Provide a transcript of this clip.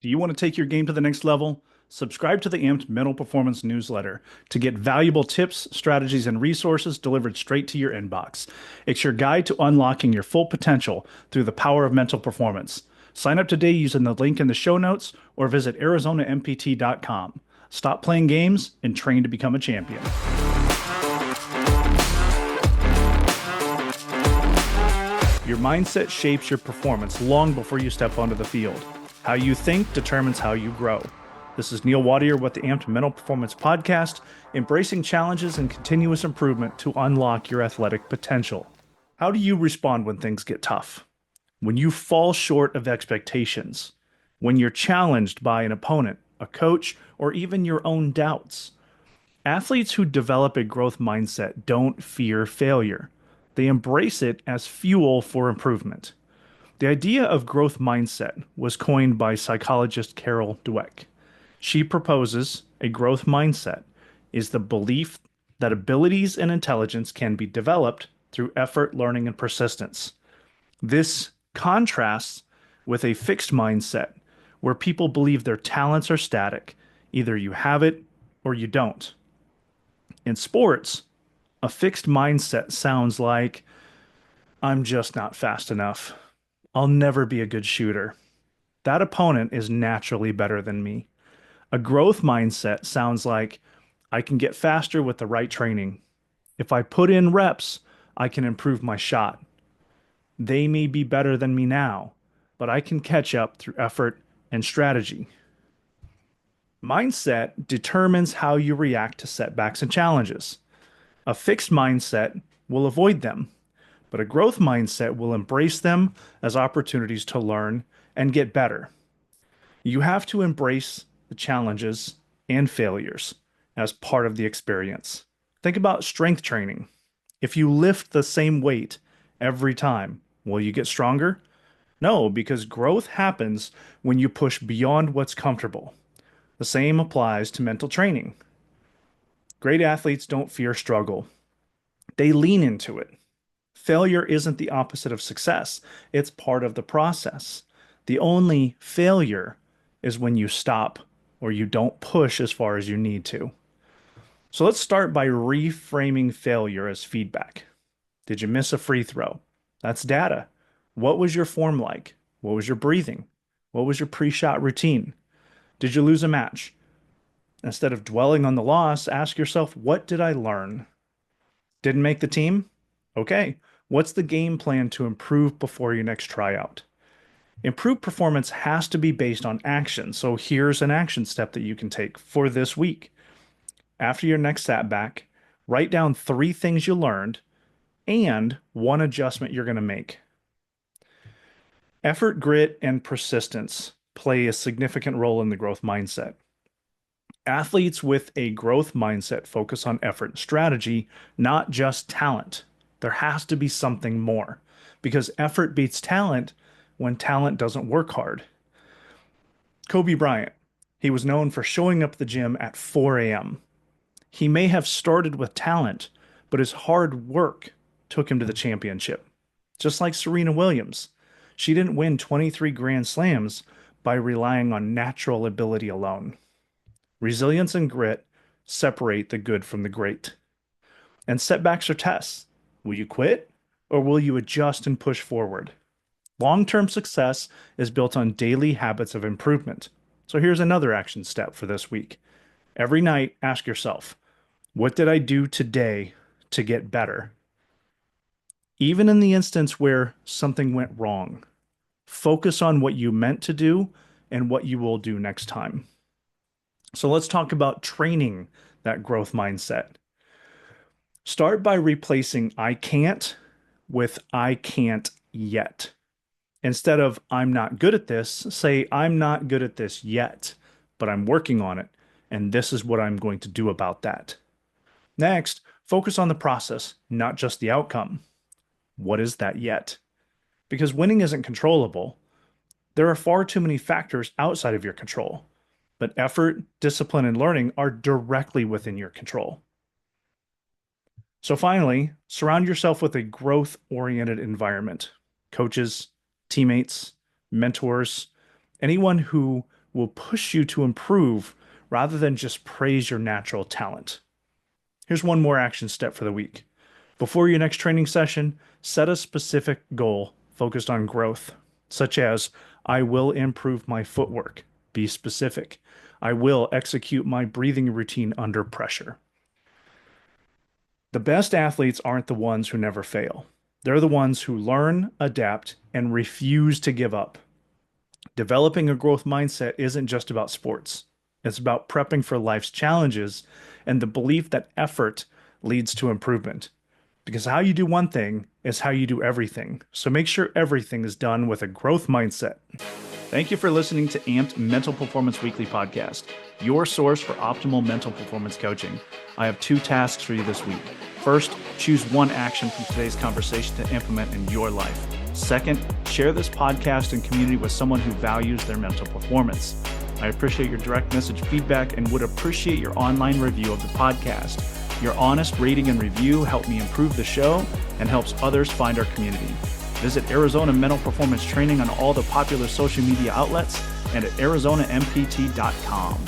Do you want to take your game to the next level? Subscribe to the AMPT Mental Performance newsletter to get valuable tips, strategies, and resources delivered straight to your inbox. It's your guide to unlocking your full potential through the power of mental performance. Sign up today using the link in the show notes or visit ArizonaMPT.com. Stop playing games and train to become a champion. Your mindset shapes your performance long before you step onto the field. How you think determines how you grow. This is Neil Wadier with the AMPT Mental Performance Podcast, embracing challenges and continuous improvement to unlock your athletic potential. How do you respond when things get tough? When you fall short of expectations? When you're challenged by an opponent, a coach, or even your own doubts? Athletes who develop a growth mindset don't fear failure. They embrace it as fuel for improvement. The idea of growth mindset was coined by psychologist Carol Dweck. She proposes a growth mindset is the belief that abilities and intelligence can be developed through effort, learning, and persistence. This contrasts with a fixed mindset where people believe their talents are static. Either you have it or you don't. In sports, a fixed mindset sounds like, I'm just not fast enough. I'll never be a good shooter. That opponent is naturally better than me. A growth mindset sounds like, I can get faster with the right training. If I put in reps, I can improve my shot. They may be better than me now, but I can catch up through effort and strategy. Mindset determines how you react to setbacks and challenges. A fixed mindset will avoid them, but a growth mindset will embrace them as opportunities to learn and get better. You have to embrace the challenges and failures as part of the experience. Think about strength training. If you lift the same weight every time, will you get stronger? No, because growth happens when you push beyond what's comfortable. The same applies to mental training. Great athletes don't fear struggle, they lean into it. Failure isn't the opposite of success, it's part of the process. The only failure is when you stop or you don't push as far as you need to. So let's start by reframing failure as feedback. Did you miss a free throw? That's data. What was your form like? What was your breathing? What was your pre shot routine? Did you lose a match? Instead of dwelling on the loss, ask yourself, what did I learn? Didn't make the team? Okay. What's the game plan to improve before your next tryout? Improved performance has to be based on action. So here's an action step that you can take for this week. After your next setback, write down 3 things you learned and 1 adjustment you're going to make. Effort, grit, and persistence play a significant role in the growth mindset. Athletes with a growth mindset focus on effort and strategy, not just talent. There has to be something more because effort beats talent when talent doesn't work hard. Kobe Bryant, he was known for showing up at the gym at 4 a.m. He may have started with talent, but his hard work took him to the championship. Just like Serena Williams, she didn't win 23 Grand Slams by relying on natural ability alone. Resilience and grit separate the good from the great. And setbacks are tests. Will you quit or will you adjust and push forward? Long-term success is built on daily habits of improvement. So here's another action step for this week. Every night, ask yourself, what did I do today to get better? Even in the instance where something went wrong, focus on what you meant to do and what you will do next time. So let's talk about training that growth mindset. Start by replacing I can't with I can't yet. Instead of I'm not good at this, say I'm not good at this yet, but I'm working on it, and this is what I'm going to do about that. Next, focus on the process, not just the outcome. What is that yet? Because winning isn't controllable. There are far too many factors outside of your control, but effort, discipline, and learning are directly within your control. So finally, surround yourself with a growth-oriented environment. Coaches, teammates, mentors, anyone who will push you to improve rather than just praise your natural talent. Here's one more action step for the week. Before your next training session, set a specific goal focused on growth, such as, I will improve my footwork. Be specific. I will execute my breathing routine under pressure. The best athletes aren't the ones who never fail. They're the ones who learn, adapt, and refuse to give up. Developing a growth mindset isn't just about sports. It's about prepping for life's challenges and the belief that effort leads to improvement. Because how you do one thing is how you do everything. So make sure everything is done with a growth mindset. Thank you for listening to AMPT Mental Performance Weekly Podcast, your source for optimal mental performance coaching. I have 2 tasks for you this week. First, choose one action from today's conversation to implement in your life. Second, share this podcast and community with someone who values their mental performance. I appreciate your direct message feedback and would appreciate your online review of the podcast. Your honest rating and review help me improve the show and helps others find our community. Visit Arizona Mental Performance Training on all the popular social media outlets and at ArizonaMPT.com.